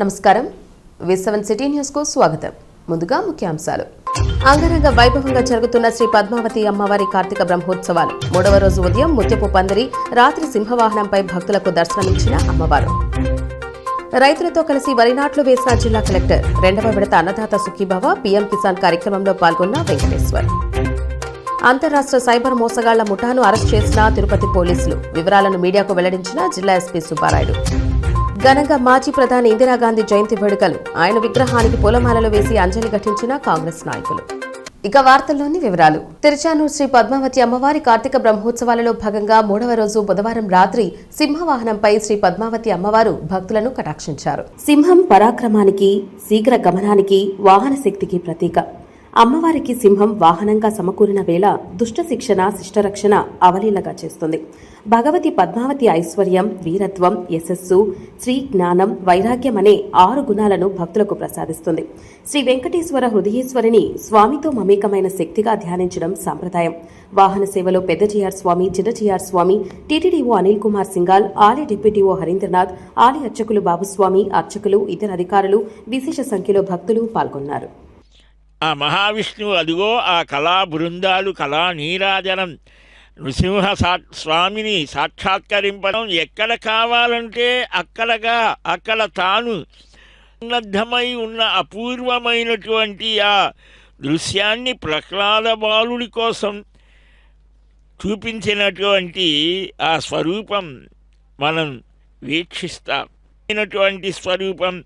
నమస్కారం V7 city news కు స్వాగతం. ముందుగా ముఖ్యాంశాలు. అంగరంగ వైభవంగా జరుగుతున్న శ్రీ పద్మావతి అమ్మవారి కార్తీక బ్రహ్మోత్సవాలు. మూడవ రోజు ఉదయం ముత్యపు పందిరి, రాత్రి సింహవాహనంపై భక్తులకు దర్శనమిచ్చిన అమ్మవారు. రైతులతో కలిసి వరి నాట్లు వేసిన జిల్లా కలెక్టర్. రెండవ విడత అన్నదాత సుఖీభవ పీఎం కిసాన్ కార్యక్రమంలో పాల్గొన్న వెంకటేశ్వర్. అంతర్రాష్ట్ర సైబర్ మోసగాళ్ల ముఠాను అరెస్ట్ చేసిన తిరుపతి పోలీసులు. వివరాలను మీడియాకు వెల్లడించిన జిల్లా ఎస్పీ సుబ్బారాయుడు. ఘనంగా మాజీ ప్రధాని ఇందిరాగాంధీ జయంతి వేడుకలు. ఆయన విగ్రహానికి పూలమాలలు వేసి అంజలి ఘటించిన కాంగ్రెస్ నాయకులు. ఇక వార్తల్లోని వివరాలు. తిరుచానూరు శ్రీ పద్మావతి అమ్మవారి కార్తీక బ్రహ్మోత్సవాలలో భాగంగా మూడవ రోజు బుధవారం రాత్రి సింహవాహనంపై శ్రీ పద్మావతి అమ్మవారు భక్తులను కటాక్షించారు. సింహం పరాక్రమానికి, శీఘ్ర గమనానికి, వాహన శక్తికి ప్రతీక. అమ్మవారికి సింహం వాహనంగా సమకూరిన వేళ దుష్ట శిక్షణ, శిష్టరక్షణ అవలీలగా చేస్తుంది. భగవతి పద్మావతి ఐశ్వర్యం, వీరత్వం, యశస్సు, శ్రీ జ్ఞానం, వైరాగ్యం అనే 6 గుణాలను భక్తులకు ప్రసాదిస్తుంది. శ్రీ వెంకటేశ్వర హృదయేశ్వరిని స్వామితో మమేకమైన శక్తిగా ధ్యానించడం సంప్రదాయం. వాహన సేవలో పెద్ద జిఆర్ స్వామి, చిన్న జిఆర్ స్వామి, టీటీడీఓ అనిల్ కుమార్ సింగాల్, ఆలయ డిప్యూటీఓ హరీంద్రనాథ్, ఆలయ అర్చకులు బాబుస్వామి, అర్చకులు, ఇతర అధికారులు, విశేష సంఖ్యలో భక్తులు పాల్గొన్నారు. ఆ మహావిష్ణువు అదిగో ఆ కళా బృందాలు, కళా నీరాజనం, నృసింహ స్వామిని సాక్షాత్కరింపడం ఎక్కడ కావాలంటే అక్కడ తాను సన్నద్ధమై ఉన్న అపూర్వమైనటువంటి ఆ దృశ్యాన్ని ప్రహ్లాద బాలుడి కోసం చూపించినటువంటి ఆ స్వరూపం మనం వీక్షిస్తాం. స్వరూపం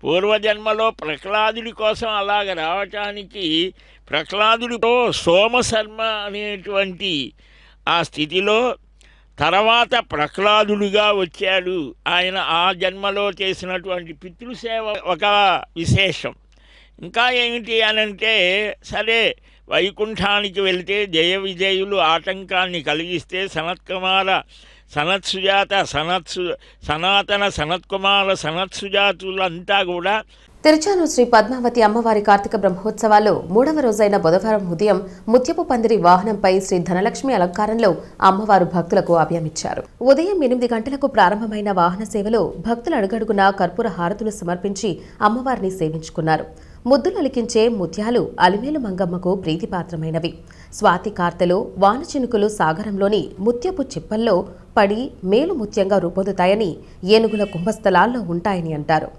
పూర్వజన్మలో ప్రహ్లాదుడి కోసం అలాగ రావటానికి ప్రహ్లాదుడితో సోమశర్మ అనేటువంటి ఆ స్థితిలో తర్వాత ప్రహ్లాదుడిగా వచ్చాడు. ఆయన ఆ జన్మలో చేసినటువంటి పితృసేవ ఒక విశేషం. ఇంకా ఏమిటి అనంటే, సరే వైకుంఠానికి వెళితే జయ విజయులు ఆటంకాన్ని కలిగిస్తే సనత్కుమార సనత్సుజాత సనాతన సనత్కుమార సనత్సుజాతులంతా కూడా. తిరుచానూరు శ్రీ పద్మావతి అమ్మవారి కార్తీక బ్రహ్మోత్సవాల్లో మూడవ రోజైన బుధవారం ఉదయం ముత్యపు పందిరి వాహనంపై శ్రీ ధనలక్ష్మి అలంకారంలో అమ్మవారు భక్తులకు అభయమిచ్చారు. ఉదయం 8 గంటలకు ప్రారంభమైన వాహన సేవలో భక్తులు అడుగడుగునా కర్పూర హారతులు సమర్పించి అమ్మవారిని సేవించుకున్నారు. ముద్దులలికించే ముత్యాలు అలిమేలు మంగమ్మకు ప్రీతిపాత్రమైనవి. స్వాతి కార్తెలో వాన చినుకులు సాగరంలోని ముత్యపు చిప్పల్లో పడి మేలు ముత్యంగా రూపొందుతాయని, ఏనుగుల కుంభస్థలాల్లో ఉంటాయని అంటారు.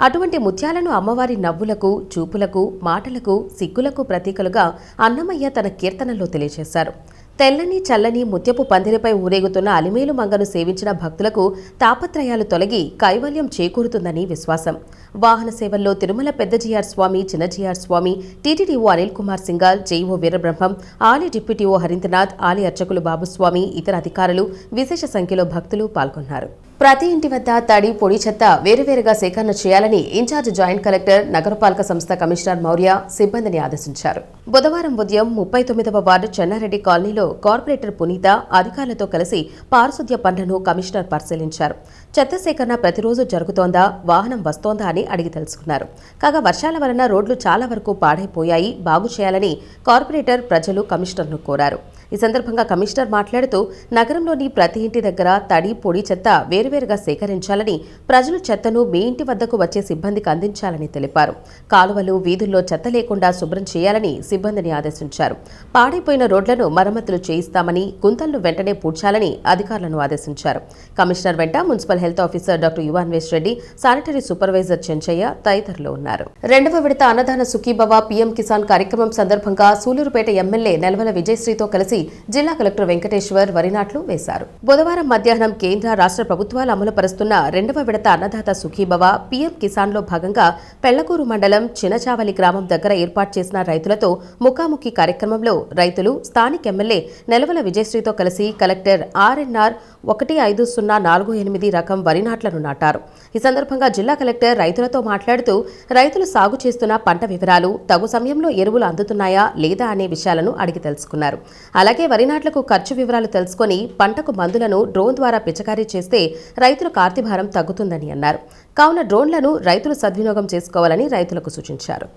అటువంటి ముత్యాలను అమ్మవారి నవ్వులకు, చూపులకు, మాటలకు, సిగ్గులకు ప్రతీకలుగా అన్నమయ్య తన కీర్తనలో తెలియజేశారు. తెల్లని చల్లని ముత్యపు పందిరిపై ఊరేగుతున్న అలిమేలు మంగను సేవించిన భక్తులకు తాపత్రయాలు తొలగి కైవల్యం చేకూరుతుందని విశ్వాసం. వాహన సేవల్లో తిరుమల పెద్ద జిఆర్ స్వామి, చిన్న జిఆర్ స్వామి, టీటీడీఓ అనిల్ కుమార్ సింగాల్, జేఈఓ వీరబ్రహ్మం, ఆలయ డిప్యూటీఓ హరీంద్రనాథ్, ఆలయ అర్చకులు బాబుస్వామి, ఇతర అధికారులు, విశేష సంఖ్యలో భక్తులు పాల్గొన్నారు. ప్రతి ఇంటి వద్ద తడి, పొడి చెత్త వేరువేరుగా సేకరణ చేయాలని ఇన్ఛార్జ్ జాయింట్ కలెక్టర్, నగరపాలక సంస్థ కమిషనర్ మౌర్య సిబ్బందిని ఆదేశించారు. బుధవారం ఉదయం 39వ వార్డు చెన్నారెడ్డి కాలనీలో కార్పొరేటర్ పునీత అధికారులతో కలిసి పారిశుద్ధ్య పనులను కమిషనర్ పరిశీలించారు. చెత్త సేకరణ ప్రతిరోజు జరుగుతోందా, వాహనం వస్తోందా అని అడిగి తెలుసుకున్నారు. కాగా వర్షాల వలన రోడ్లు చాలా వరకు పాడైపోయాయి, బాగు చేయాలని కార్పొరేటర్, ప్రజలు కమిషనర్ను కోరారు. ఈ సందర్భంగా కమిషనర్ మాట్లాడుతూ, నగరంలోని ప్రతి ఇంటి దగ్గర తడి, పొడి చెత్త వేరువేరుగా సేకరించాలని, ప్రజలు చెత్తను మీ ఇంటి వద్దకు వచ్చే సిబ్బందికి అందించాలని తెలిపారు. కాలువలు, వీధుల్లో చెత్త లేకుండా శుభ్రం చేయాలని సిబ్బందిని ఆదేశించారు. పాడైపోయిన రోడ్లను మరమ్మతులు చేయిస్తామని, గుంతలను వెంటనే పూడ్చాలని అధికారులను ఆదేశించారు. కమిషనర్ వెంట municipal health officer doctor Yuvanvesh Reddy, sanitary supervisor Chenchaiah తదితరులు ఉన్నారు. రెండవ విడత అన్నదాన సుఖీభవ పీఎం కిసాన్ కార్యక్రమం సందర్భంగా సూలూరుపేట ఎమ్మెల్యే నెలవల విజయశ్రీతో కలిసి జిల్లా కలెక్టర్ వెంకటేశ్వర్ వరి నాట్లు వేశారు. బుధవారం మధ్యాహ్నం కేంద్ర, రాష్ట్ర ప్రభుత్వాలు అమలు పరుస్తున్న రెండవ విడత అన్నదాత సుఖీభవ పీఎం కిసాన్ లో భాగంగా పెళ్లకూరు మండలం చినచావలి గ్రామం దగ్గర ఏర్పాటు చేసిన రైతులతో ముఖాముఖి కార్యక్రమంలో రైతులు స్థానిక ఎమ్మెల్యే నెలవల విజయశ్రీతో కలిసి కలెక్టర్ ఆర్ఎన్ఆర్ 15048 రకం వరి నాట్లను నాటారు. ఈ సందర్భంగా జిల్లా కలెక్టర్ రైతులతో మాట్లాడుతూ, రైతులు సాగు చేస్తున్న పంట వివరాలు, తగు సమయంలో ఎరువులు అందుతున్నాయా లేదా అనే విషయాలను అడిగి తెలుసుకున్నారు. అలాగే వరి నాట్లకు ఖర్చు వివరాలు తెలుసుకుని పంటకు మందులను డ్రోన్ ద్వారా పిచికారీ చేస్తే రైతులకు ఆర్థిభారం తగ్గుతుందని అన్నారు. కావున డ్రోన్లను రైతులు సద్వినియోగం చేసుకోవాలని రైతులకు సూచించారు.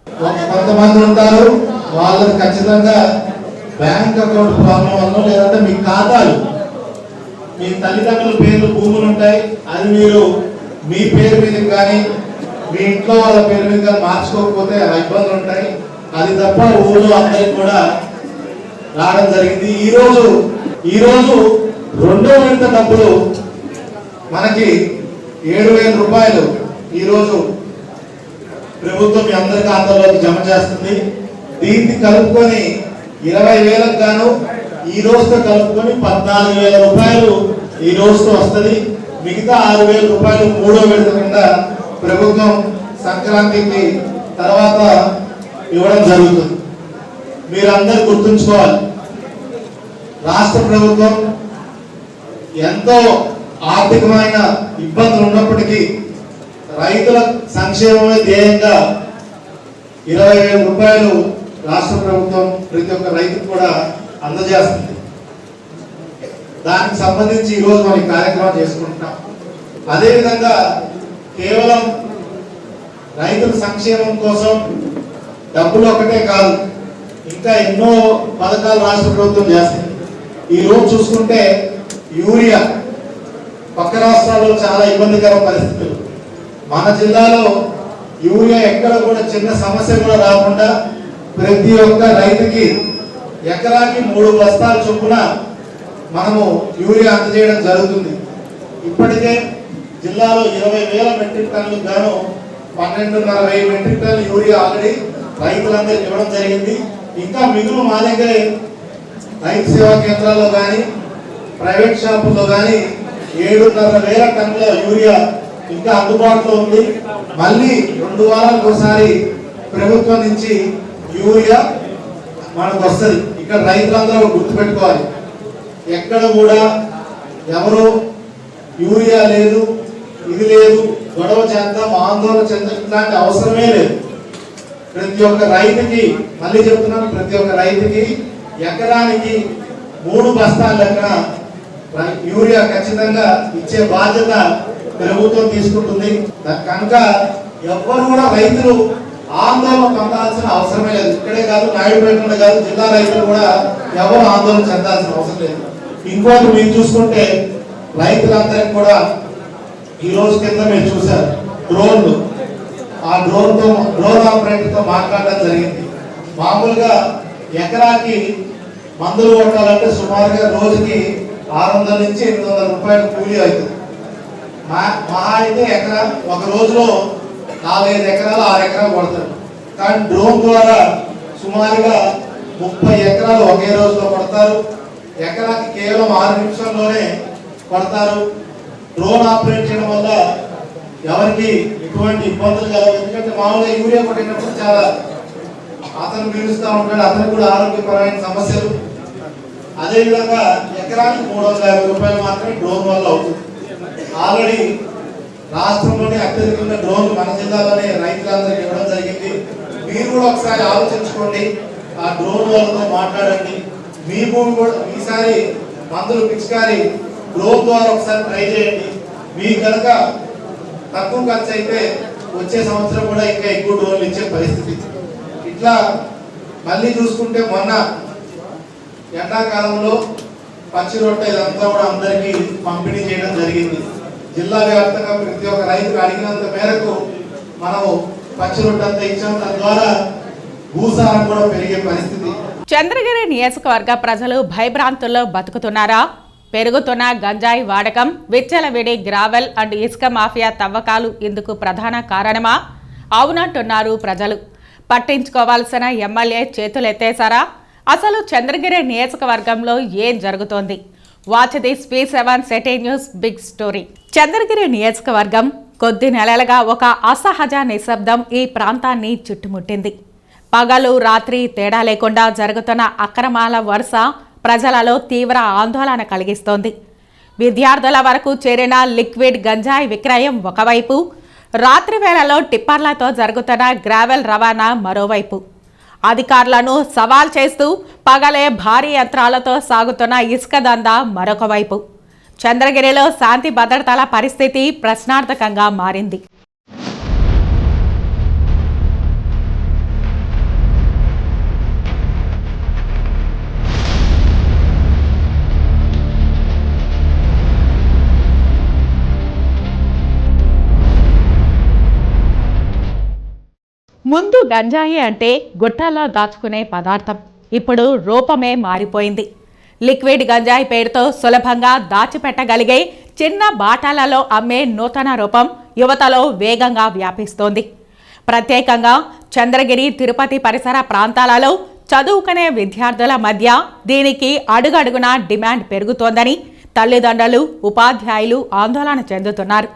మీ తల్లిదండ్రుల పేర్లు భూములు ఉంటాయి, అది మీరు మీ పేరు మీద కానీ మీ ఇంట్లో వాళ్ళ పేరు మీద మార్చుకోకపోతే ఆ ఇబ్బందులు ఉంటాయి. అది తప్ప ఊళ్ళో అందరికి కూడా రావడం జరిగింది. ఈరోజు రెండో విడత డబ్బులు మనకి 7,000 రూపాయలు ఈరోజు ప్రభుత్వం మీ అందరి ఖాతాలోకి జమ చేస్తుంది. దీన్ని కలుపుకొని 20,000కు గాను ఈ రోజుతో కలుపుకొని 14,000 రూపాయలు ఈ రోజుతో వస్తుంది. మిగతా 6,000 రూపాయలు మూడో విడత కింద ప్రభుత్వం సంక్రాంతికి తర్వాత ఇవ్వడం జరుగుతుంది. మీరందరూ గుర్తుంచుకోవాలి, రాష్ట్ర ప్రభుత్వం ఎంతో ఆర్థికమైన ఇబ్బందులు ఉన్నప్పటికీ రైతుల సంక్షేమమే ధ్యేయంగా 20,000 రూపాయలు రాష్ట్ర ప్రభుత్వం ప్రతి ఒక్క రైతుకు కూడా అందజేస్తుంది. దానికి సంబంధించి ఈరోజు మనం ఈ కార్యక్రమం చేసుకుంటున్నాం. అదేవిధంగా కేవలం రైతుల సంక్షేమం కోసం డబ్బులు ఒకటే కాదు, ఇంకా ఎన్నో పథకాలు రాష్ట్ర ప్రభుత్వం చేస్తుంది. ఈరోజు చూసుకుంటే యూరియా పక్క రాష్ట్రాల్లో చాలా ఇబ్బందికర పరిస్థితులు. మన జిల్లాలో యూరియా ఎక్కడ కూడా చిన్న సమస్య కూడా రాకుండా ప్రతి ఒక్క రైతుకి ఎకరాకి 3 బస్తాల చొప్పున మనము యూరియా అందజేయడం జరుగుతుంది. ఇప్పటికే జిల్లాలో 20,000 మెట్రిక్ టన్నులకు గాను 12,500 మెట్రిక్ టన్నుల యూరియా ఆల్రెడీ రైతులందరికీ ఇవ్వడం జరిగింది. ఇంకా మిగులు మా దగ్గరే రైతు సేవా కేంద్రాల్లో కానీ ప్రైవేట్ షాపుల్లో కానీ 7,500 టన్నుల యూరియా ఇంకా అందుబాటులో ఉంది. మళ్ళీ 2 వారాలకు ఒకసారి ప్రభుత్వం నుంచి యూరియా మనకు వస్తుంది. ఇక్కడ రైతులందరూ గుర్తుపెట్టుకోవాలి, ఎక్కడ కూడా ఎవరు యూరియా లేదు, ఇది లేదు, గొడవ చేద్దాం, ఆందోళన చెందాం, ఇట్లాంటి అవసరమే లేదు. ప్రతి ఒక్క రైతుకి, మళ్ళీ చెప్తున్నాను, ప్రతి ఒక్క రైతుకి ఎకరానికి 3 బస్తాల లెక్కన యూరియా ఖచ్చితంగా ఇచ్చే బాధ్యత ప్రభుత్వం తీసుకుంటుంది. కనుక ఎవ్వరు కూడా రైతులు ఆందోళన పొందాల్సిన అవసరమే లేదు. ఇక్కడే కాదు, నాయుడుపేటలో కాదు, జిల్లా రైతులు కూడా ఎవరు ఆందోళన చెందాల్సిన అవసరం లేదు. ఇంకోటి మీరు చూసుకుంటే రైతులందరికీ కూడా ఈ రోజు కింద మీరు చూసారు డ్రోన్లు. ఆ డ్రోన్ ఆపరేటర్తో మాట్లాడడం జరిగింది. మామూలుగా ఎకరాకి మందులు కొట్టాలంటే సుమారుగా రోజుకి 600 నుంచి 800 రూపాయలు కూలీ అవుతుంది. మహా అయితే ఎకరా ఒక రోజులో 4-5 ఎకరాలు 6 ఎకరాలు కొడతారు. కానీ డ్రోన్ ద్వారా సుమారుగా 30 ఎకరాలు ఒకే రోజులో కొడతారు. ఎకరాకి కేవలం 6 నిమిషాల్లోనే కొడతారు. డ్రోన్ ఆపరేట్ చేయడం వల్ల ఎవరికి ఎటువంటి ఇబ్బందులు కలగదు. ఎందుకంటే మామూలుగా యూరియా కొట్టినప్పుడు చాలా అతను పీలుస్తూ ఉంటాడు, అతనికి కూడా ఆరోగ్యపరమైన సమస్యలు. అదేవిధంగా ఎకరానికి 350 రూపాయలు మాత్రమే డ్రోన్ వల్ల అవుతుంది. ఆల్రెడీ రాష్ట్రంలోనే అత్యధికంగా డ్రోన్లు మన జిల్లాలోనే రైతులందరికీ ఇవ్వడం జరిగింది. మీరు కూడా ఒకసారి ఆలోచించుకోండి, ఆ డ్రోన్ వాళ్ళతో మాట్లాడండి. మీ భూమి కూడా ఈసారి మందులు పిచికారి డ్రోన్ ద్వారా ఒకసారి ట్రై చేయండి. మీకు కనుక తక్కువ ఖర్చు అయితే వచ్చే సంవత్సరం కూడా ఇంకా ఎక్కువ డ్రోన్లు ఇచ్చే పరిస్థితి. ఇట్లా మళ్ళీ చూసుకుంటే మొన్న ఎండాకాలంలో పచ్చి రొట్టె ఇదంతా కూడా అందరికీ పంపిణీ చేయడం జరిగింది. జిల్లా వ్యాప్తంగా ప్రతి ఒక్క రైతుకు అడిగినంత మేరకు మనము పచ్చి రొట్టె అంతా ఇచ్చాం. తద్వారా భూసారం కూడా పెరిగే పరిస్థితి. చంద్రగిరి నియోజకవర్గ ప్రజలు భయభ్రాంతుల్లో బతుకుతున్నారా? పెరుగుతున్న గంజాయి వాడకం, విచ్చలవిడి గ్రావెల్ అండ్ ఇసుక మాఫియా తవ్వకాలు ఇందుకు ప్రధాన కారణమా? అవునంటున్నారు ప్రజలు. పట్టించుకోవాల్సిన ఎమ్మెల్యే చేతులెత్తేశారా? అసలు చంద్రగిరి నియోజకవర్గంలో ఏం జరుగుతోంది? Watch this P7 city news big story. చంద్రగిరి నియోజకవర్గం కొద్ది నెలలుగా ఒక అసహజ నిశ్శబ్దం ఈ ప్రాంతాన్ని చుట్టుముట్టింది. పగలు రాత్రి తేడా లేకుండా జరుగుతున్న అక్రమాల వరుస ప్రజలలో తీవ్ర ఆందోళన కలిగిస్తోంది. విద్యార్థుల వరకు చేరిన లిక్విడ్ గంజాయి విక్రయం ఒకవైపు, రాత్రి వేళలో టిప్పర్లతో జరుగుతున్న గ్రావెల్ రవాణా మరోవైపు. అధికారులను సవాల్ చేస్తూ పగలే భారీ యంత్రాలతో సాగుతున్న ఇసుక దందా మరొక వైపు. చంద్రగిరిలో శాంతి భద్రతల పరిస్థితి ప్రశ్నార్థకంగా మారింది. ముందు గంజాయి అంటే గుట్టల్లో దాచుకునే పదార్థం. ఇప్పుడు రూపమే మారిపోయింది. లిక్విడ్ గంజాయి పేరుతో సులభంగా దాచిపెట్టగలిగే చిన్న బాటాలలో అమ్మే నూతన రూపం యువతలో వేగంగా వ్యాపిస్తోంది. ప్రత్యేకంగా చంద్రగిరి, తిరుపతి పరిసర ప్రాంతాలలో చదువుకునే విద్యార్థుల మధ్య దీనికి అడుగడుగునా డిమాండ్ పెరుగుతోందని తల్లిదండ్రులు, ఉపాధ్యాయులు ఆందోళన చెందుతున్నారు.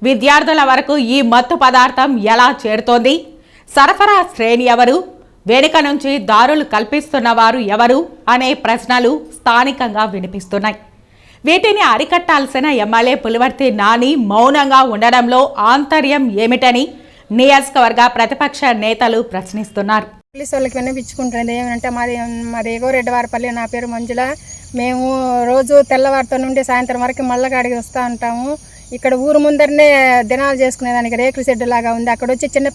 విద్యార్థుల వరకు ఈ మత్తు పదార్థం ఎలా చేరుతోంది? సరఫరా శ్రేణి ఎవరు? వెనుక నుంచి దారులు కల్పిస్తున్న వారు ఎవరు అనే ప్రశ్నలు స్థానికంగా వినిపిస్తున్నాయి. వీటిని అరికట్టాల్సిన ఎమ్మెల్యే పులివర్తి నాని మౌనంగా ఉండడంలో ఆంతర్యం ఏమిటని నియోజకవర్గ ప్రతిపక్ష నేతలు ప్రశ్నిస్తున్నారు. పోలీసు వాళ్ళకి వినిపించుకుంటున్నది ఏమంటే మాది ఎగోరెడ్డివారిపల్లి, నా పేరు మంజుల. మేము రోజు తెల్లవారితో నుండి సాయంత్రం వరకు మల్లగాడికి వస్తూ ఉంటాము. ఇక్కడ ఊరు ముందరనే దినాలు చేసుకునేదానికి రేకుల షెడ్డు లాగా ఉంది. అక్కడ వచ్చి చిన్న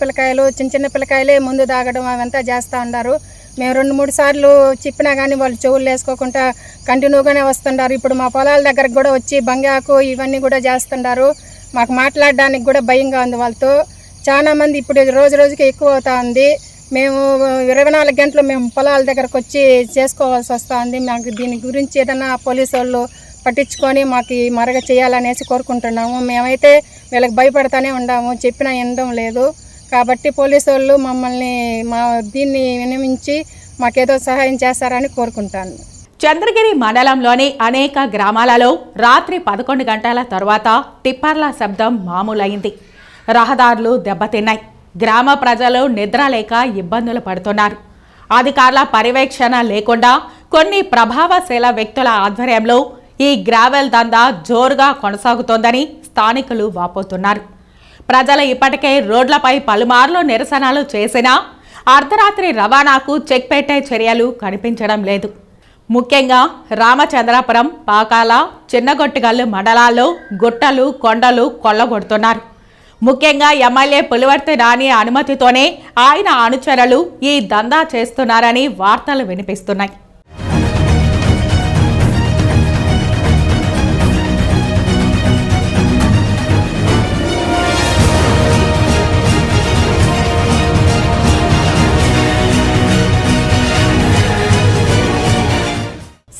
పిల్లకాయలే ముందు తాగడం అవంతా చేస్తూ ఉన్నారు. మేము 2-3 సార్లు చెప్పినా కానీ వాళ్ళు చెవులు వేసుకోకుండా కంటిన్యూగానే వస్తుంటారు. ఇప్పుడు మా పొలాల దగ్గరకు కూడా వచ్చి బంగాకు ఇవన్నీ కూడా చేస్తుంటారు. మాకు మాట్లాడడానికి కూడా భయంగా ఉంది వాళ్ళతో. చాలామంది ఇప్పుడు రోజుకి ఎక్కువ అవుతా ఉంది. మేము 24 గంటలు మేము పొలాల దగ్గరకు వచ్చి చేసుకోవాల్సి వస్తుంది. మాకు దీని గురించి ఏదైనా పోలీసు వాళ్ళు పట్టించుకొని మాకు మరగ చేయాలనేసి కోరుకుంటున్నాము. మేమైతే వీళ్ళకి భయపడతానే ఉన్నాము, చెప్పినా వినడం లేదు. కాబట్టి పోలీసు వాళ్ళు మమ్మల్ని దీన్ని వినియోగించి మాకేదో సహాయం చేస్తారని కోరుకుంటాను. చంద్రగిరి మండలంలోని అనేక గ్రామాలలో రాత్రి 11 గంటల తర్వాత టిప్పర్ల శబ్దం మామూలైంది. రహదారులు దెబ్బతిన్నాయి. గ్రామ ప్రజలు నిద్ర లేక ఇబ్బందులు పడుతున్నారు. అధికారుల పర్యవేక్షణ లేకుండా కొన్ని ప్రభావశీల వ్యక్తుల ఆధ్వర్యంలో ఈ గ్రావెల్ దందా జోరుగా కొనసాగుతోందని స్థానికులు వాపోతున్నారు. ప్రజలు ఇప్పటికే రోడ్లపై పలుమార్లు నిరసనలు చేసినా అర్ధరాత్రి రవాణాకు చెక్ పెట్టే చర్యలు కనిపించడం లేదు. ముఖ్యంగా రామచంద్రాపురం, పాకాల, చిన్నగొట్టిగల్లు మండలాల్లో గుట్టలు, కొండలు కొల్లగొడుతున్నారు. ముఖ్యంగా ఎమ్మెల్యే పులివర్తి నాని అనుమతితోనే ఆయన అనుచరులు ఈ దందా చేస్తున్నారని వార్తలు వినిపిస్తున్నాయి.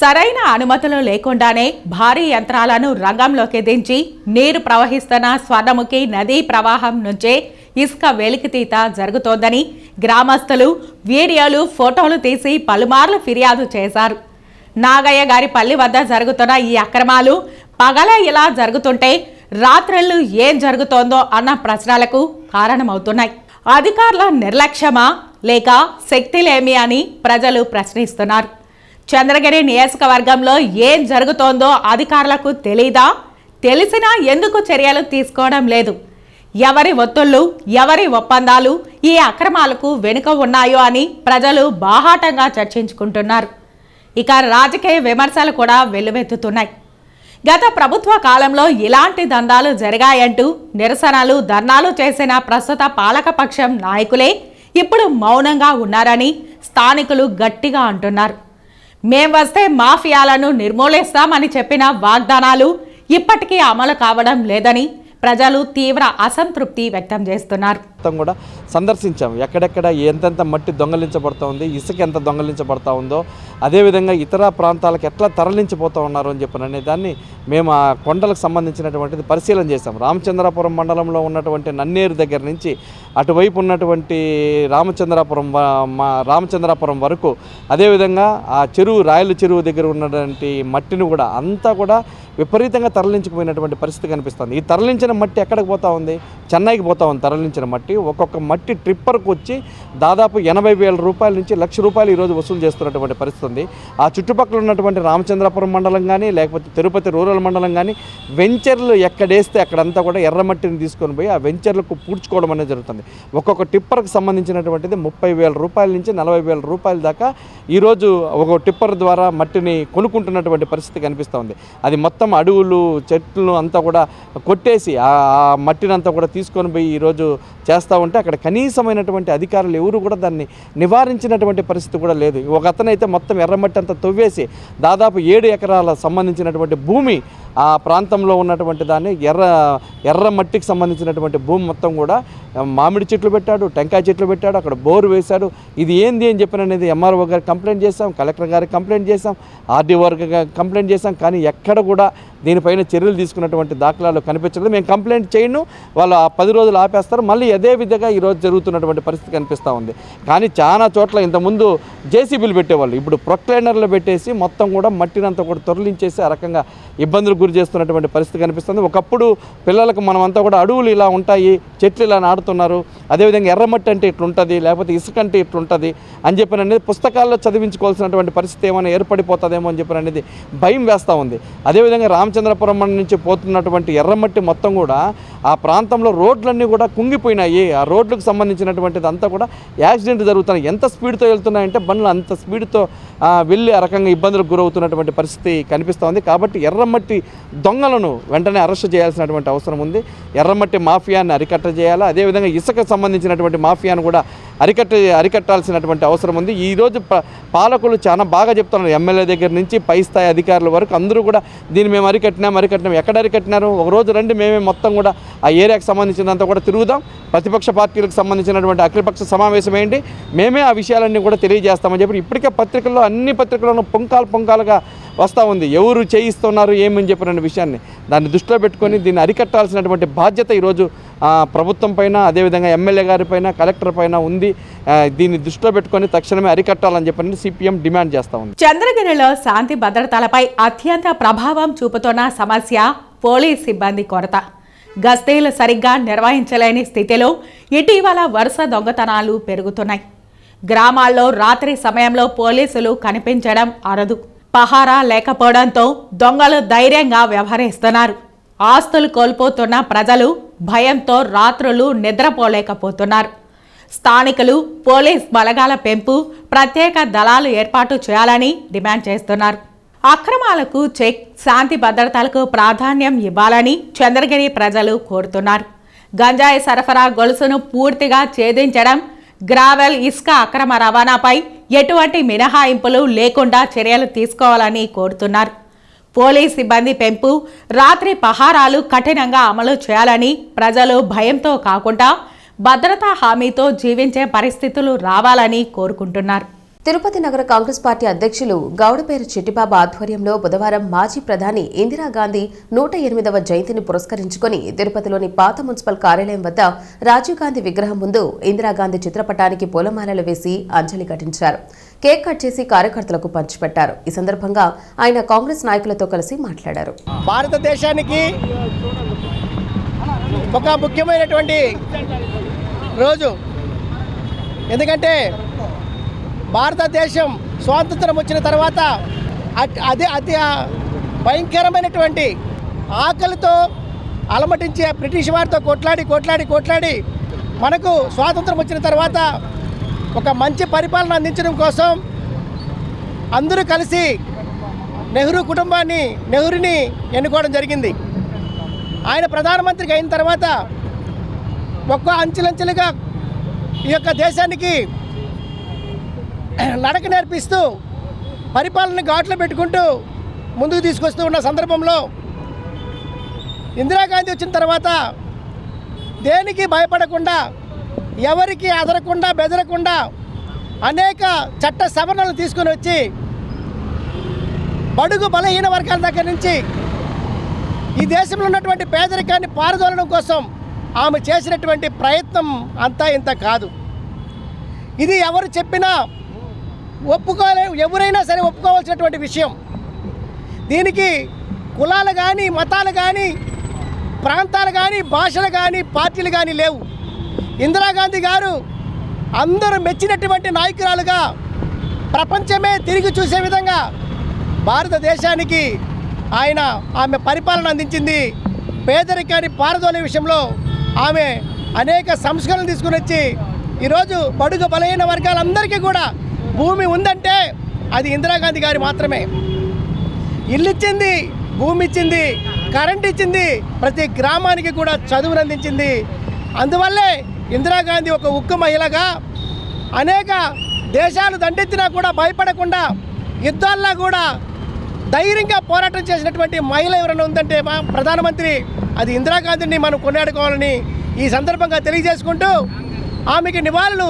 సరైన అనుమతులు లేకుండానే భారీ యంత్రాలను రంగంలోకి దించి నీరు ప్రవహిస్తున్న స్వర్ణముఖి నదీ ప్రవాహం నుంచే ఇసుక వెలికితీత జరుగుతోందని గ్రామస్తులు వీడియోలు, ఫోటోలు తీసి పలుమార్లు ఫిర్యాదు చేశారు. నాగయ్య గారి పల్లి వద్ద జరుగుతున్న ఈ అక్రమాలు పగలే ఇలా జరుగుతుంటే రాత్రులు ఏం జరుగుతోందో అన్న ప్రశ్నలకు కారణమవుతున్నాయి. అధికారుల నిర్లక్ష్యమా లేక శక్తిలేమి అని ప్రజలు ప్రశ్నిస్తున్నారు. చంద్రగిరి నియోజకవర్గంలో ఏం జరుగుతోందో అధికారులకు తెలీదా? తెలిసినా ఎందుకు చర్యలు తీసుకోవడం లేదు? ఎవరి ఒత్తుళ్ళు, ఎవరి ఒప్పందాలు ఈ అక్రమాలకు వెనుక ఉన్నాయో అని ప్రజలు బాహాటంగా చర్చించుకుంటున్నారు. ఇక రాజకీయ విమర్శలు కూడా వెల్లువెత్తుతున్నాయి. గత ప్రభుత్వ కాలంలో ఇలాంటి దందాలు జరిగాయంటూ నిరసనలు, ధర్నాలు చేసిన ప్రస్తుత పాలకపక్షం నాయకులే ఇప్పుడు మౌనంగా ఉన్నారని స్థానికులు గట్టిగా అంటున్నారు. మేం వస్తే మాఫియాలను నిర్మూలిస్తామని చెప్పిన వాగ్దానాలు ఇప్పటికీ అమలు కావడం లేదని ప్రజలు తీవ్ర అసంతృప్తి వ్యక్తం చేస్తున్నారు. కూడా సందర్శించాము. ఎక్కడెక్కడ ఎంతెంత మట్టి దొంగలించబడుతూ ఉంది, ఇసుక ఎంత దొంగలించబడతా ఉందో, అదేవిధంగా ఇతర ప్రాంతాలకు ఎట్లా తరలించిపోతూ ఉన్నారు అని చెప్పిన దాన్ని మేము ఆ కొండలకు సంబంధించినటువంటిది పరిశీలన చేశాం. రామచంద్రాపురం మండలంలో ఉన్నటువంటి నన్నేరు దగ్గర నుంచి అటువైపు ఉన్నటువంటి రామచంద్రాపురం వరకు, అదేవిధంగా ఆ చెరువు, రాయల చెరువు దగ్గర ఉన్నటువంటి మట్టిని కూడా అంతా కూడా విపరీతంగా తరలించుకుపోయినటువంటి పరిస్థితి కనిపిస్తుంది. ఈ తరలించిన మట్టి ఎక్కడికి పోతా ఉంది? చెన్నైకి పోతా ఉంది. తరలించిన మట్టి ఒక్కొక్క మట్టి ట్రిప్పర్కి వచ్చి దాదాపు 80,000 రూపాయల నుంచి ₹1,00,000 ఈరోజు వసూలు చేస్తున్నటువంటి పరిస్థితి ఉంది. ఆ చుట్టుపక్కల ఉన్నటువంటి రామచంద్రాపురం మండలం కానీ, లేకపోతే తిరుపతి రూరల్ మండలం కానీ వెంచర్లు ఎక్కడేస్తే అక్కడంతా కూడా ఎర్రమట్టిని తీసుకొని పోయి ఆ వెంచర్లకు పూడ్చుకోవడం అనేది జరుగుతుంది. ఒక్కొక్క టిప్పర్కి సంబంధించినటువంటిది ₹30,000 నుంచి ₹40,000 దాకా ఈరోజు ఒక టిప్పర్ ద్వారా మట్టిని కొనుక్కుంటున్నటువంటి పరిస్థితి కనిపిస్తూ ఉంది. అది మొత్తం అడవులు, చెట్లు అంతా కూడా కొట్టేసి ఆ మట్టిని అంతా కూడా తీసుకొని పోయి ఈరోజు చేస్తూ ఉంటే అక్కడ కనీసమైనటువంటి అధికారులు ఎవరు కూడా దాన్ని నివారించినటువంటి పరిస్థితి కూడా లేదు. ఒక అతనైతే మొత్తం ఎర్రమట్టి అంతా తవ్వేసి దాదాపు 7 ఎకరాల సంబంధించినటువంటి భూమి ఆ ప్రాంతంలో ఉన్నటువంటి దాన్ని ఎర్ర మట్టికి సంబంధించినటువంటి భూమి మొత్తం కూడా మామిడి చెట్లు పెట్టాడు, టెంకాయ చెట్లు పెట్టాడు, అక్కడ బోరు వేశాడు. ఇది ఏంది అని చెప్పిననేది ఎంఆర్ఓ గారికి కంప్లైంట్ చేశాం, కలెక్టర్ గారికి కంప్లైంట్ చేశాం, ఆర్డీఓ గారికి కంప్లైంట్ చేశాం. కానీ ఎక్కడ కూడా దీనిపైన చర్యలు తీసుకున్నటువంటి దాఖలాలు కనిపించలేదు. మేము కంప్లైంట్ చేయను, వాళ్ళు ఆ 10 రోజులు ఆపేస్తారు. మళ్ళీ అదే విధంగా ఈరోజు జరుగుతున్నటువంటి పరిస్థితి కనిపిస్తూ ఉంది. కానీ చాలా చోట్ల ఇంతకుముందు జేసీబీలు పెట్టేవాళ్ళు, ఇప్పుడు ప్రొక్లైనర్లు పెట్టేసి మొత్తం కూడా మట్టినంతా కూడా తొరలించేసి ఆ రకంగా ఇబ్బందులకు గురి చేస్తున్నటువంటి పరిస్థితి కనిపిస్తుంది. ఒకప్పుడు పిల్లలకు మనమంతా కూడా అడవులు ఇలా ఉంటాయి, చెట్లు ఇలా నాటుతున్నారు, అదేవిధంగా ఎర్రమట్టి అంటే ఇట్లుంటుంది, లేకపోతే ఇసుక అంటే ఇట్లుంటుంది అని చెప్పిన అనేది పుస్తకాల్లో చదివించుకోవాల్సినటువంటి పరిస్థితి ఏమైనా ఏర్పడిపోతుందేమో అని చెప్పిన అనేది భయం వేస్తూ ఉంది. అదేవిధంగా రామచంద్రపురం నుంచి పోతున్నటువంటి ఎర్రమట్టి మొత్తం కూడా ఆ ప్రాంతంలో రోడ్లన్నీ కూడా కుంగిపోయినాయి. ఆ రోడ్లకు సంబంధించినటువంటిది అంతా కూడా యాక్సిడెంట్ జరుగుతున్నాయి. ఎంత స్పీడ్తో వెళ్తున్నాయంటే బండ్లు అంత స్పీడ్తో వెళ్ళి ఆ రకంగా ఇబ్బందులకు గురవుతున్నటువంటి పరిస్థితి కనిపిస్తోంది. కాబట్టి ఎర్రమట్టి దొంగలను వెంటనే అరెస్ట్ చేయాల్సినటువంటి అవసరం ఉంది. ఎర్రమట్టి మాఫియాని అరికట్ట చేయాలి. అదేవిధంగా ఇసుక సంబంధించినటువంటి మాఫియాను కూడా అరికట్టాల్సినటువంటి అవసరం ఉంది. ఈరోజు పాలకులు చాలా బాగా చెప్తున్నారు, ఎమ్మెల్యే దగ్గర నుంచి పై స్థాయి అధికారుల వరకు అందరూ కూడా దీన్ని మేము అరికట్టినాం. ఎక్కడ అరికట్టినారు? ఒక రోజు రండి, మేమే మొత్తం కూడా ఆ ఏరియాకి సంబంధించినంత కూడా తిరుగుదాం, ప్రతిపక్ష పార్టీలకు సంబంధించినటువంటి అఖిలపక్ష సమావేశం ఏంటి, మేమే ఆ విషయాలన్నీ కూడా తెలియజేస్తామని చెప్పి ఇప్పటికే పత్రికల్లో అన్ని పత్రికల్లోనూ పుంకాలుగా వస్తూ ఉంది. ఎవరు చేయిస్తున్నారు ఏమని చెప్పిన విషయాన్ని దాన్ని దృష్టిలో పెట్టుకొని దీన్ని అరికట్టాల్సినటువంటి బాధ్యత ఈరోజు ప్రభుత్వం పైన, అదేవిధంగా ఎమ్మెల్యే గారి పైన, కలెక్టర్ పైన ఉంది. దీన్ని దృష్టిలో పెట్టుకొని తక్షణమే అరికట్టాలని చెప్పి సిపిఎం డిమాండ్ చేస్తూ ఉంది. చంద్రగిరిలో శాంతి భద్రతలపై అత్యంత ప్రభావం చూపుతున్న సమస్య పోలీస్ సిబ్బంది కొరత. గస్తీలు సరిగ్గా నిర్వహించలేని స్థితిలో ఇటీవల వరుస దొంగతనాలు పెరుగుతున్నాయి. గ్రామాల్లో రాత్రి సమయంలో పోలీసులు కనిపించడం అరుదు. పహారా లేకపోవడంతో దొంగలు ధైర్యంగా వ్యవహరిస్తున్నారు. ఆస్తులు కోల్పోతున్న ప్రజలు భయంతో రాత్రులు నిద్రపోలేకపోతున్నారు. స్థానికులు పోలీస్ బలగాల పెంపు, ప్రత్యేక దళాలు ఏర్పాటు చేయాలని డిమాండ్ చేస్తున్నారు. అక్రమాలకు చెక్, శాంతి భద్రతలకు ప్రాధాన్యం ఇవ్వాలని చంద్రగిరి ప్రజలు కోరుతున్నారు. గంజాయి సరఫరా గొలుసును పూర్తిగా ఛేదించడం, గ్రావెల్, ఇసుక అక్రమ రవాణాపై ఎటువంటి మినహాయింపులు లేకుండా చర్యలు తీసుకోవాలని కోరుతున్నారు. పోలీస్ సిబ్బంది పెంపు, రాత్రి పహారాలు కఠినంగా అమలు చేయాలని, ప్రజలు భయంతో కాకుండా భద్రతా హామీతో జీవించే పరిస్థితులు రావాలని కోరుకుంటున్నారు. తిరుపతి నగర కాంగ్రెస్ పార్టీ అధ్యక్షులు గౌడపేరు చిట్టిబాబు ఆధ్వర్యంలో బుధవారం మాజీ ప్రధాని ఇందిరాగాంధీ 108వ జయంతిని పురస్కరించుకుని తిరుపతిలోని పాత మున్సిపల్ కార్యాలయం వద్ద రాజీవ్ గాంధీ విగ్రహం ముందు ఇందిరాగాంధీ చిత్రపటానికి పూలమాలలు వేసి అంజలి ఘటించారు. కేక్ కట్ చేసి కార్యకర్తలకు పంచిపెట్టారు. ఈ సందర్భంగా ఆయన కాంగ్రెస్ నాయకులతో కలిసి మాట్లాడారు. భారతదేశానికి ఒక ముఖ్యమైనటువంటి రోజు, ఎందుకంటే భారతదేశం స్వాతంత్రం వచ్చిన తర్వాత అతి భయంకరమైనటువంటి ఆకలితో అలమటించే బ్రిటిష్ వారితో కొట్లాడి మనకు స్వాతంత్రం వచ్చిన తర్వాత ఒక మంచి పరిపాలన అందించడం కోసం అందరూ కలిసి నెహ్రూని ఎన్నుకోవడం జరిగింది. ఆయన ప్రధానమంత్రికి అయిన తర్వాత ఒక్క అంచెలంచెలుగా ఈ యొక్క దేశానికి నడక నేర్పిస్తూ పరిపాలన ఘాట్లో పెట్టుకుంటూ ముందుకు తీసుకొస్తూ ఉన్న సందర్భంలో ఇందిరాగాంధీ వచ్చిన తర్వాత దేనికి భయపడకుండా, ఎవరికి అదరకుండా బెదరకుండా అనేక చట్ట సవరణలు తీసుకొని వచ్చి బడుగు బలహీన వర్గాల దగ్గర నుంచి ఈ దేశంలో ఉన్నటువంటి పేదరికాన్ని పారదోలడం కోసం ఆమె చేసినటువంటి ప్రయత్నం అంతా ఇంత కాదు. ఇది ఎవరు చెప్పినా ఎవరైనా సరే ఒప్పుకోవాల్సినటువంటి విషయం. దీనికి కులాలు కానీ, మతాలు కానీ, ప్రాంతాలు కానీ, భాషలు కానీ, పార్టీలు కానీ లేవు. ఇందిరాగాంధీ గారు అందరూ మెచ్చినటువంటి నాయకురాలుగా ప్రపంచమే తిరిగి చూసే విధంగా భారతదేశానికి ఆమె పరిపాలన అందించింది. పేదరికాన్ని పారదోలే విషయంలో ఆమె అనేక సంస్కరణలు తీసుకుని వచ్చి ఈరోజు బడుగు బలహీన వర్గాలందరికీ కూడా భూమి ఉందంటే అది ఇందిరాగాంధీ గారి మాత్రమే. ఇల్లు ఇచ్చింది, భూమి ఇచ్చింది, కరెంట్ ఇచ్చింది, ప్రతి గ్రామానికి కూడా చదువును అందించింది. అందువల్లే ఇందిరాగాంధీ ఒక ఉక్కు మహిళగా అనేక దేశాలు దండెత్తినా కూడా భయపడకుండా యుద్ధాల్లో కూడా ధైర్యంగా పోరాటం చేసినటువంటి మహిళ ఎవరైనా ఉందంటే మా ప్రధానమంత్రి అది ఇందిరాగాంధీని మనం కొనియాడుకోవాలని ఈ సందర్భంగా తెలియజేసుకుంటూ ఆమెకి నివాళులు,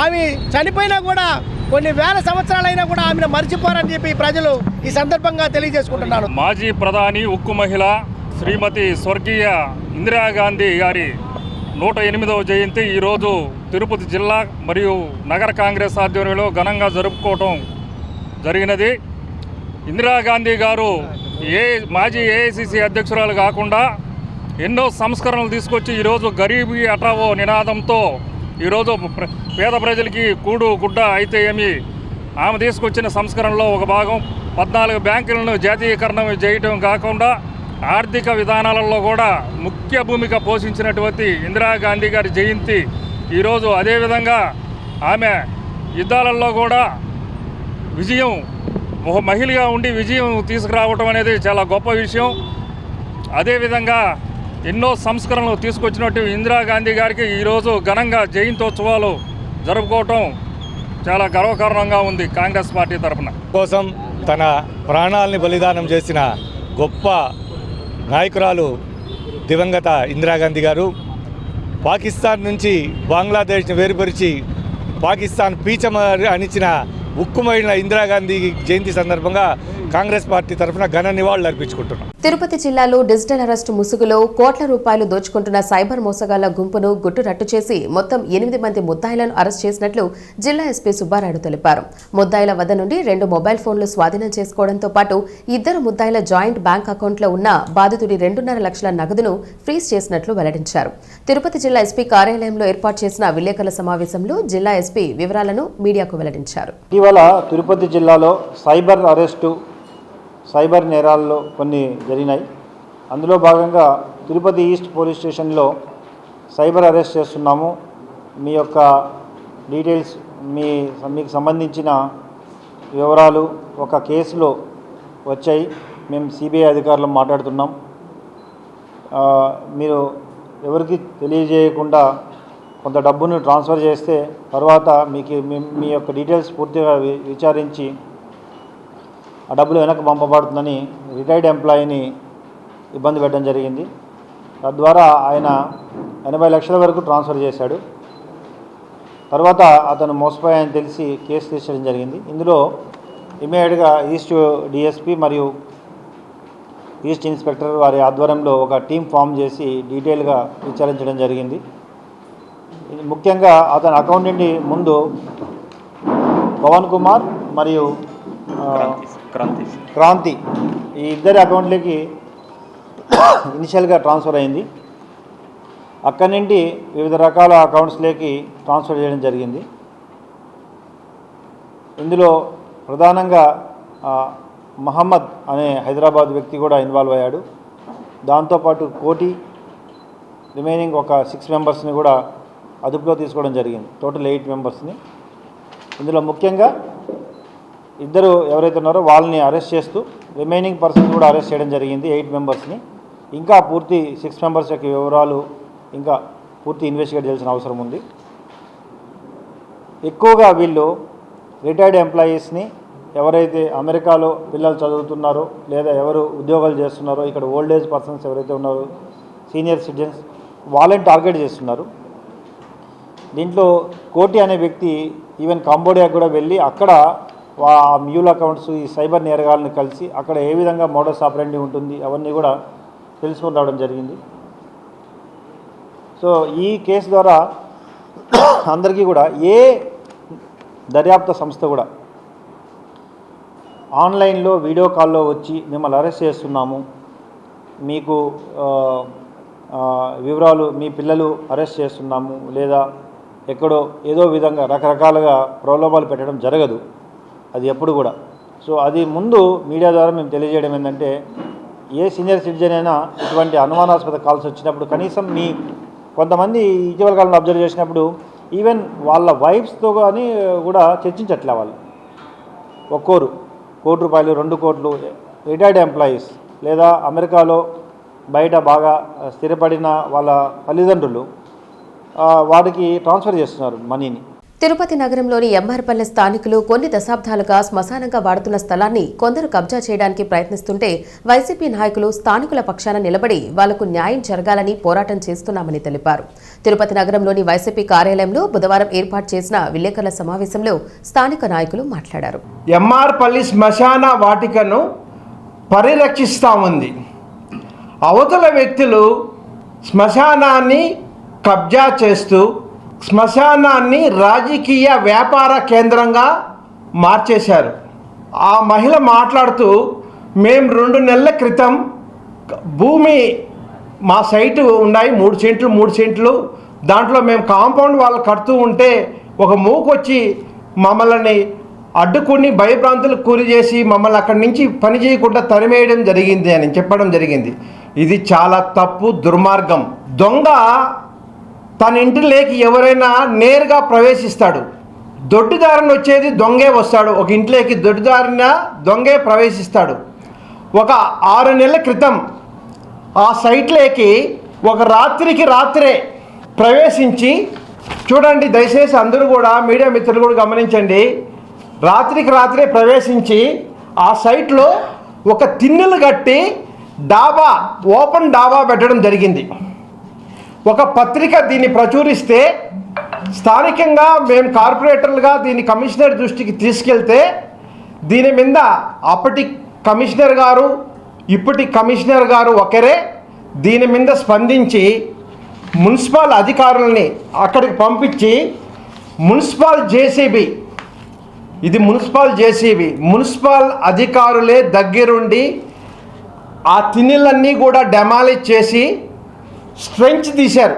ఆమె చనిపోయినా కూడా కొన్ని వేల సంవత్సరాలైనా కూడా ఆమెను మర్చిపోరని చెప్పి ప్రజలు ఈ సందర్భంగా తెలియజేసుకుంటున్నారు. మాజీ ప్రధాని ఉక్కు మహిళ శ్రీమతి స్వర్గీయ ఇందిరాగాంధీ గారి 108వ జయంతి ఈరోజు తిరుపతి జిల్లా మరియు నగర కాంగ్రెస్ ఆధ్వర్యంలో ఘనంగా జరుపుకోవటం జరిగినది. ఇందిరాగాంధీ గారు మాజీ ఏఐసిసి అధ్యక్షురాలు కాకుండా ఎన్నో సంస్కరణలు తీసుకొచ్చి ఈరోజు గరీబీ హఠావో నినాదంతో ఈరోజు పేద ప్రజలకి కూడు గుడ్డ అయితే ఏమి ఆమె తీసుకొచ్చిన సంస్కరణలో ఒక భాగం 14 బ్యాంకులను జాతీయకరణ చేయటం కాకుండా ఆర్థిక విధానాలలో కూడా ముఖ్య భూమిక పోషించినటువంటి ఇందిరాగాంధీ గారి జయంతి ఈరోజు. అదేవిధంగా ఆమె యుద్ధాలలో కూడా విజయం, ఒక మహిళగా ఉండి విజయం తీసుకురావటం అనేది చాలా గొప్ప విషయం. అదేవిధంగా ఎన్నో సంస్కరణలు తీసుకొచ్చినట్టు ఇందిరాగాంధీ గారికి ఈరోజు ఘనంగా జయంతోత్సవాలు జరుపుకోవటం చాలా గర్వకారణంగా ఉంది. కాంగ్రెస్ పార్టీ తరఫున కోసం తన ప్రాణాలని బలిదానం చేసిన గొప్ప నాయకురాలు దివంగత ఇందిరాగాంధీ గారు. పాకిస్తాన్ నుంచి బంగ్లాదేశ్ని వేరుపరిచి పాకిస్తాన్ పీచమ అణిచిన ఉక్కు మహిళ ఇందిరాగాంధీ జయంతి సందర్భంగా కాంగ్రెస్ పార్టీ తరఫున ఘన నివాళులు అర్పించుకుంటున్నాం. తిరుపతి జిల్లాలో డిజిటల్ అరెస్టు ముసుగులో కోట్ల రూపాయలు దోచుకుంటున్న సైబర్ మోసగాళ్ల గుంపును గుట్టురట్టు చేసి మొత్తం 8 మంది ముద్దాయిలను అరెస్ట్ చేసినట్లు జిల్లా ఎస్పీ సుబ్బారాయుడు తెలిపారు. ముద్దాయిల వద్ద నుండి 2 మొబైల్ ఫోన్లు స్వాధీనం చేసుకోవడంతో పాటు 2 ముద్దాయిల జాయింట్ బ్యాంక్ అకౌంట్లో ఉన్న బాధితుడి 2.5 లక్షల నగదును ఫ్రీజ్ చేసినట్లు వెల్లడించారు. తిరుపతి జిల్లా ఎస్పీ కార్యాలయంలో ఏర్పాటు చేసిన విలేకరుల సమావేశంలో జిల్లా ఎస్పీ వివరాలను మీడియాకు వెల్లడించారు. ఇటీవల తిరుపతి జిల్లాలో సైబర్ నేరాల్లో కొన్ని జరిగినాయి. అందులో భాగంగా తిరుపతి ఈస్ట్ పోలీస్ స్టేషన్లో సైబర్ అరెస్ట్ చేస్తున్నాము, మీ యొక్క డీటెయిల్స్, మీకు సంబంధించిన వివరాలు ఒక కేసులో వచ్చాయి, మేము సిబిఐ అధికారులు మాట్లాడుతున్నాం, మీరు ఎవరికి తెలియజేయకుండా కొంత డబ్బును ట్రాన్స్ఫర్ చేస్తే తర్వాత మీ యొక్క డీటెయిల్స్ పూర్తిగా విచారించి ఆ డబ్బులు వెనక్కి పంపబడుతుందని రిటైర్డ్ ఎంప్లాయీని ఇబ్బంది పెట్టడం జరిగింది. తద్వారా ఆయన 80 లక్షల వరకు ట్రాన్స్ఫర్ చేశాడు. తర్వాత అతను మోసపోయాయని తెలిసి కేసు తీర్చడం జరిగింది. ఇందులో ఇమీడియట్గా ఈస్ట్ డిఎస్పీ మరియు ఈస్ట్ ఇన్స్పెక్టర్ వారి ఆధ్వర్యంలో ఒక టీం ఫామ్ చేసి డీటెయిల్గా విచారించడం జరిగింది. ముఖ్యంగా అతని అకౌంట్ నుండి ముందు పవన్ కుమార్ మరియు క్రాంతి ఈ ఇద్దరి అకౌంట్లకి ఇనిషియల్గా ట్రాన్స్ఫర్ అయింది. అక్కడి నుండి వివిధ రకాల అకౌంట్స్లోకి ట్రాన్స్ఫర్ చేయడం జరిగింది. ఇందులో ప్రధానంగా మహమ్మద్ అనే హైదరాబాద్ వ్యక్తి కూడా ఇన్వాల్వ్ అయ్యాడు. దాంతోపాటు కోటి రిమైనింగ్ ఒక 6 మెంబర్స్ని కూడా అదుపులో తీసుకోవడం జరిగింది. టోటల్ 8 మెంబర్స్ని. ఇందులో ముఖ్యంగా ఇద్దరు ఎవరైతే ఉన్నారో వాళ్ళని అరెస్ట్ చేస్తూ రిమైనింగ్ పర్సన్స్ కూడా అరెస్ట్ చేయడం జరిగింది, 8 మెంబర్స్ని. ఇంకా పూర్తి 6 మెంబర్స్ యొక్క వివరాలు ఇంకా పూర్తి ఇన్వెస్టిగేట్ చేయాల్సిన అవసరం ఉంది. ఎక్కువగా వీళ్ళు రిటైర్డ్ ఎంప్లాయీస్ని, ఎవరైతే అమెరికాలో పిల్లలు చదువుతున్నారో లేదా ఎవరు ఉద్యోగాలు చేస్తున్నారో, ఇక్కడ ఓల్డ్ ఏజ్ పర్సన్స్ ఎవరైతే ఉన్నారో, సీనియర్ సిటిజన్స్, వాళ్ళని టార్గెట్ చేస్తున్నారు. దీంట్లో కోటి అనే వ్యక్తి ఈవెన్ కాంబోడియాకు కూడా వెళ్ళి అక్కడ మ్యూల్ అకౌంట్స్, ఈ సైబర్ నేరగాళ్ళని కలిసి అక్కడ ఏ విధంగా మోడస్ ఆపరెండి ఉంటుంది అవన్నీ కూడా తెలుసుకొని రావడం జరిగింది. సో ఈ కేసు ద్వారా అందరికీ కూడా ఏ దర్యాప్తు సంస్థ కూడా ఆన్లైన్లో వీడియో కాల్లో వచ్చి మిమ్మల్ని అరెస్ట్ చేస్తున్నాము, మీకు వివరాలు, మీ పిల్లలు అరెస్ట్ చేస్తున్నాము, లేదా ఎక్కడో ఏదో విధంగా రకరకాలుగా ప్రలోభాలు పెట్టడం జరగదు, అది ఎప్పుడు కూడా. సో అది ముందు మీడియా ద్వారా మేము తెలియజేయడం ఏంటంటే, ఏ సీనియర్ సిటిజన్ అయినా ఇటువంటి అనుమానాస్పద కాల్స్ వచ్చినప్పుడు కనీసం కొంతమంది ఇటీవల కాలంలో అబ్జర్వ్ చేసినప్పుడు ఈవెన్ వాళ్ళ వైఫ్స్తో కానీ కూడా చర్చించట్లే. వాళ్ళు ఒక్కోరు ₹1 కోటి, 2 కోట్లు రిటైర్డ్ ఎంప్లాయీస్ లేదా అమెరికాలో బయట బాగా స్థిరపడిన వాళ్ళ తల్లిదండ్రులు వాటికి ట్రాన్స్ఫర్ చేస్తున్నారు మనీని. తిరుపతి నగరంలోని ఎంఆర్పల్లె స్థానికులు కొన్ని దశాబ్దాలుగా శ్మశానంగా వాడుతున్న స్థలాన్ని కొందరు కబ్జా చేయడానికి ప్రయత్నిస్తుంటే వైసీపీ నాయకులు స్థానికుల పక్షాన నిలబడి వాళ్లకు న్యాయం జరగాలని పోరాటం చేస్తున్నామని తెలిపారు. తిరుపతి నగరంలోని వైసీపీ కార్యాలయంలో బుధవారం ఏర్పాటు చేసిన విలేకరుల సమావేశంలో స్థానిక నాయకులు మాట్లాడారు. ఎంఆర్పల్లి శ్మశాన వాటికను పరిరక్షిస్తూ ఉంది. అవతల వ్యక్తులు శ్మశానాన్ని కబ్జా చేస్తూ శ్మశానాన్ని రాజకీయ వ్యాపార కేంద్రంగా మార్చేశారు. ఆ మహిళ మాట్లాడుతూ, మేము 2 నెలల క్రితం భూమి మా సైటు ఉన్నాయి 3 సెంట్లు దాంట్లో మేము కాంపౌండ్ వాళ్ళు కడుతూ ఉంటే ఒక మూకొచ్చి మమ్మల్ని అడ్డుకుని భయభ్రాంతులకు కూలి చేసి మమ్మల్ని అక్కడి నుంచి పని చేయకుండా తరిమేయడం జరిగింది అని చెప్పడం జరిగింది. ఇది చాలా తప్పు, దుర్మార్గం. దొంగ తన ఇంటిలోకి ఎవరైనా నేరుగా ప్రవేశిస్తాడు. దొడ్డిదారిన వచ్చేది దొంగే వస్తాడు. ఒక ఇంట్లోకి దొడ్డిదారిన దొంగే ప్రవేశిస్తాడు. ఒక 6 నెలల క్రితం ఆ సైట్లోకి ఒక రాత్రికి రాత్రే ప్రవేశించి, చూడండి దయచేసి అందరూ కూడా మీడియా మిత్రులు కూడా గమనించండి, రాత్రికి రాత్రే ప్రవేశించి ఆ సైట్లో ఒక తిన్నెలు కట్టి డాబా, ఓపెన్ డాబా పెట్టడం జరిగింది. ఒక పత్రిక దీన్ని ప్రచురిస్తే స్థానికంగా మేము కార్పొరేటర్లుగా దీన్ని కమిషనర్ దృష్టికి తీసుకెళ్తే దీని మీద అప్పటి కమిషనర్ గారు ఇప్పటి కమిషనర్ గారు ఒకరే దీని మీద స్పందించి మున్సిపల్ అధికారులని అక్కడికి పంపించి మున్సిపల్ జేసీబీ, ఇది మున్సిపల్ అధికారులే దగ్గరుండి ఆ తిన్నెలన్నీ కూడా డెమాలిష్ చేసి స్ట్రెంచ్ తీశారు.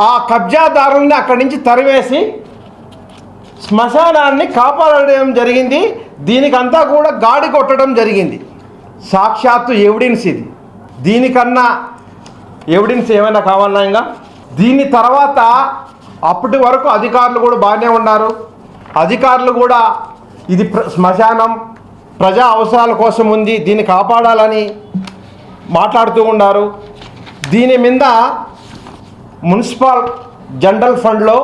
ఆ కబ్జాదారుల్ని అక్కడి నుంచి తరివేసి శ్మశానాన్ని కాపాడడం జరిగింది. దీనికంతా కూడా గాడి కొట్టడం జరిగింది. సాక్షాత్తు ఎవిడెన్స్ ఇది. దీనికన్నా ఎవిడెన్స్ ఏమైనా కావాలన్నా ఇంకా దీని తర్వాత అప్పటి వరకు అధికారులు కూడా బాగానే ఉన్నారు. అధికారులు కూడా ఇది శ్మశానం ప్రజా అవసరాల కోసం ఉంది, దీన్ని కాపాడాలని మాట్లాడుతూ ఉన్నారు. దీని మీద మున్సిపల్ జనరల్ ఫండ్లో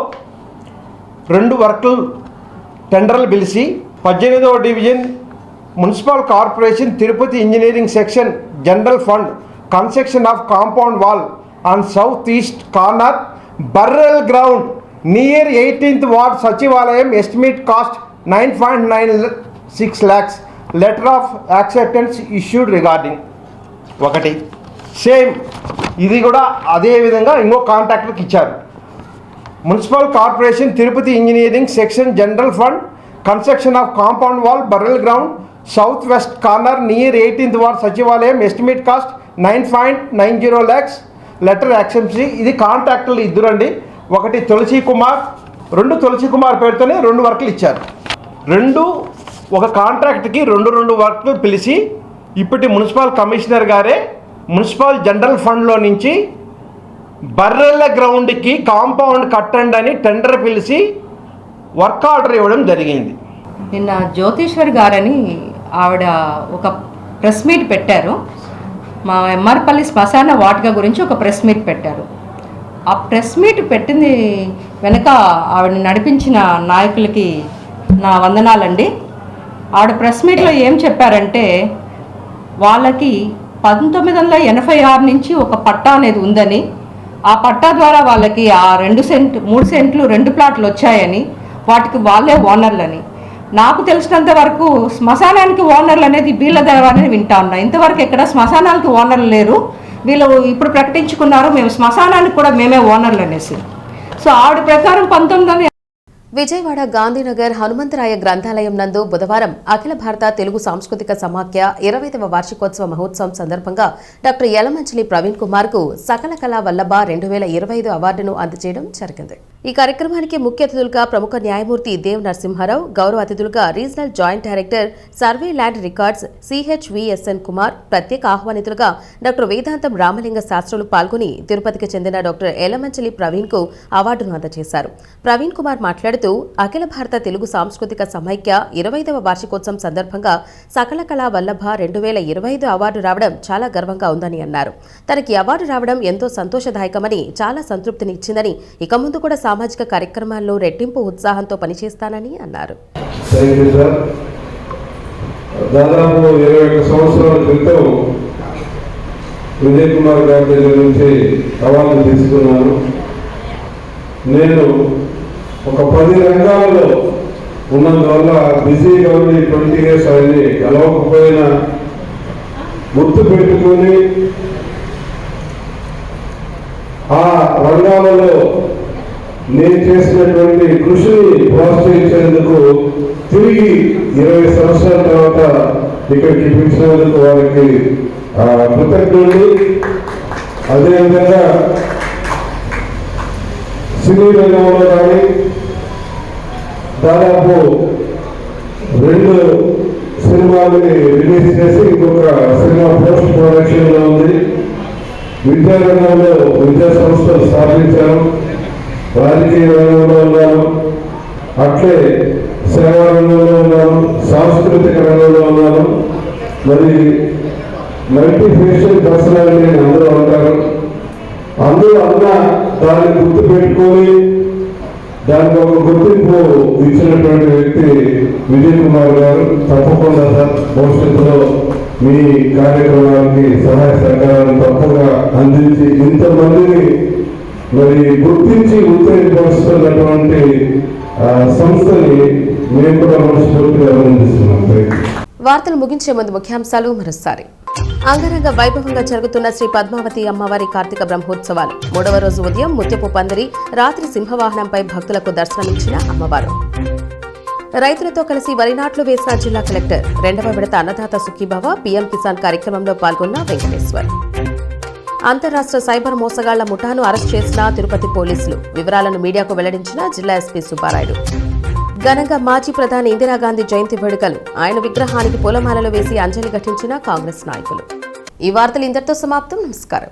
2 వర్కులు టెండర్లు పిలిచి 18వ division municipal corporation Tirupati engineering section general fund construction of compound wall on south east corner barrel ground near 18th ward సచివాలయం estimate cost 9.96 lakhs letter of acceptance issued regarding. ఒకటి సేమ్ ఇది కూడా అదే విధంగా ఇంకో కాంట్రాక్టర్కి ఇచ్చారు. Municipal corporation Tirupati engineering section general fund construction of compound wall barrel ground south west corner near 18th ward సచివాలయం estimate cost 9.90 lakhs letter acceptance. ఇది కాంట్రాక్టర్లు ఇద్దరండి. ఒకటి తులసి కుమార్, 2 తులసి కుమార్ పేరుతోనే 2 వర్కులు ఇచ్చారు. ఒక కాంట్రాక్ట్కి 2 వర్కులు పిలిచి ఇప్పటి మున్సిపల్ కమిషనర్ గారే మున్సిపల్ జనరల్ ఫండ్లో నుంచి బర్రెల గ్రౌండ్కి కాంపౌండ్ కట్టండి అని టెండర్ పిలిచి వర్క్ ఆర్డర్ ఇవ్వడం జరిగింది. నిన్న జ్యోతిశ్వర్ గారని ఆవిడ ఒక ప్రెస్ మీట్ పెట్టారు. మా ఎంఆర్పల్లి శ్మశాన వాటిక గురించి ఒక ప్రెస్ మీట్ పెట్టారు. ఆ ప్రెస్ మీట్ పెట్టింది వెనక ఆవిడని నడిపించిన నాయకులకి నా వందనాలండి. ఆవిడ ప్రెస్ మీట్లో ఏం చెప్పారంటే, వాళ్ళకి 1986 నుంచి ఒక పట్టా అనేది ఉందని, ఆ పట్టా ద్వారా వాళ్ళకి ఆ 2 సెంట్ 3 సెంట్లు 2 ప్లాట్లు వచ్చాయని, వాటికి వాళ్ళే ఓనర్లని. నాకు తెలిసినంత వరకు శ్మశానానికి ఓనర్లు అనేది వీళ్ళ ద్వారా వింటా ఉన్నా. ఇంతవరకు ఎక్కడ శ్మశానానికి ఓనర్లు లేరు. వీళ్ళు ఇప్పుడు ప్రకటించుకున్నారు మేము శ్మశానానికి కూడా మేమే ఓనర్లు అనేసి. సో ఆవిడ ప్రకారం 19 విజయవాడ గాంధీనగర్ హనుమంతరాయ గ్రంథాలయం నందు బుధవారం అఖిల భారత తెలుగు సాంస్కృతిక సమాఖ్య 20వ వార్షికోత్సవ మహోత్సవం సందర్భంగా డాక్టర్ యలమంచిలి ప్రవీణ్ కుమార్ కు సకల కళా వల్లభ 2025 అవార్డును అందజేయడం జరిగింది. ఈ కార్యక్రమానికి ముఖ్య అతిథులుగా ప్రముఖ న్యాయమూర్తి దేవ్ నరసింహారావు, గౌరవ అతిథులుగా regional joint director survey land records CHVSN Kumar, ప్రత్యేక ఆహ్వానితులుగా డాక్టర్ వేదాంతం రామలింగ శాస్త్రులు పాల్గొని తిరుపతికి చెందిన డాక్టర్ యలమంచిలి ప్రవీణ్ కు అవార్డును అందజేశారు. ప్రవీణ్ కుమార్ మాట్లాడుతూ మాట్లాడుతూ అఖిల భారత తెలుగు సాంస్కృతిక సమైక్య 25వ వార్షికోత్సవం సందర్భంగా సకల కళా వల్లభ 2025 అవార్డు రావడం చాలా గర్వంగా ఉందని అన్నారు. తనకి అవార్డు రావడం ఎంతో సంతోషదాయకమని, చాలా సంతృప్తినిచ్చిందని, ఇక ముందు కూడా సామాజిక కార్యక్రమాల్లో రెట్టింపు ఉత్సాహంతో పనిచేస్తానని అన్నారు. దాదాపు 21 సంవత్సరాల క్రితం విజయ్ కుమార్ గారి దగ్గర నుంచి అవార్డు తీసుకున్నాను. నేను ఒక 10 రంగాలలో ఉన్నందువల్ల బిజీగా ఉండి 20 ఇయర్స్ అయింది. కలవకపోయినా గుర్తు పెట్టుకొని ఆ రంగాలలో నేను చేసినటువంటి కృషిని ప్రోత్సహించేందుకు తిరిగి 20 సంవత్సరాల తర్వాత ఇక్కడికి పిలిచినందుకు వారికి కృతజ్ఞులు. అదేవిధంగా సినీ రంగంలో కానీ దాదాపు 2 సినిమాలని రిలీజ్ చేసి ఇంకొక సినిమా పోస్ట్ ప్రొడక్షన్లో ఉంది. విద్యారంగంలో విద్యా సంస్థలు స్థాపించారు. రాజకీయ రంగంలో ఉన్నాను, అట్లే సేవా రంగంలో ఉన్నాను, సాంస్కృతిక రంగంలో ఉన్నాను. మరి మల్టీ ఫేషియల్ పర్సనాలిటీ అందరూ ఉంటారు. అందరూ అన్న దాన్ని గుర్తు పెట్టుకొని దానికి ఒక గుర్తింపు ఇచ్చినటువంటి వ్యక్తి విజయ్ కుమార్ గారు. తప్పకుండా సార్ భవిష్యత్తులో మీ కార్యక్రమానికి సహాయ సహకారాలను తప్పగా అందించి ఇంతమందిని మరి గుర్తించి ఉత్తేజపరుస్తున్నటువంటి సంస్థని మేము కూడా మనస్ఫూర్తిగా అభినందిస్తున్నాం. వార్తలు ముగించే ముందు ముఖ్యాంశాలు మరోసారి. అంగరంగ వైభవంగా జరుగుతున్న శ్రీ పద్మావతి అమ్మవారి కార్తీక బ్రహ్మోత్సవాలు. 3వ రోజు ఉదయం ముత్యపు పందిరి, రాత్రి సింహవాహనంపై భక్తులకు దర్శనమిచ్చిన అమ్మవారు. రైతులతో కలిసి వరి నాట్లు వేసిన జిల్లా కలెక్టర్. 2వ విడత అన్నదాత సుఖీభవ పీఎం కిసాన్ కార్యక్రమంలో పాల్గొన్న వెంకటేశ్వర్. అంతర్రాష్ట్ర సైబర్ మోసగాళ్ల ముఠాను అరెస్ట్ చేసిన తిరుపతి పోలీసులు. వివరాలను మీడియాకు వెల్లడించిన జిల్లా ఎస్పీ సుబ్బారాయుడు. ఘనంగా మాజీ ప్రధాని ఇందిరాగాంధీ జయంతి వేడుకలు. ఆయన విగ్రహానికి పూలమాలలు వేసి అంజలి ఘటించిన కాంగ్రెస్ నాయకులు. ఈ వార్తలు ఇంతటితో సమాప్తం. నమస్కారం.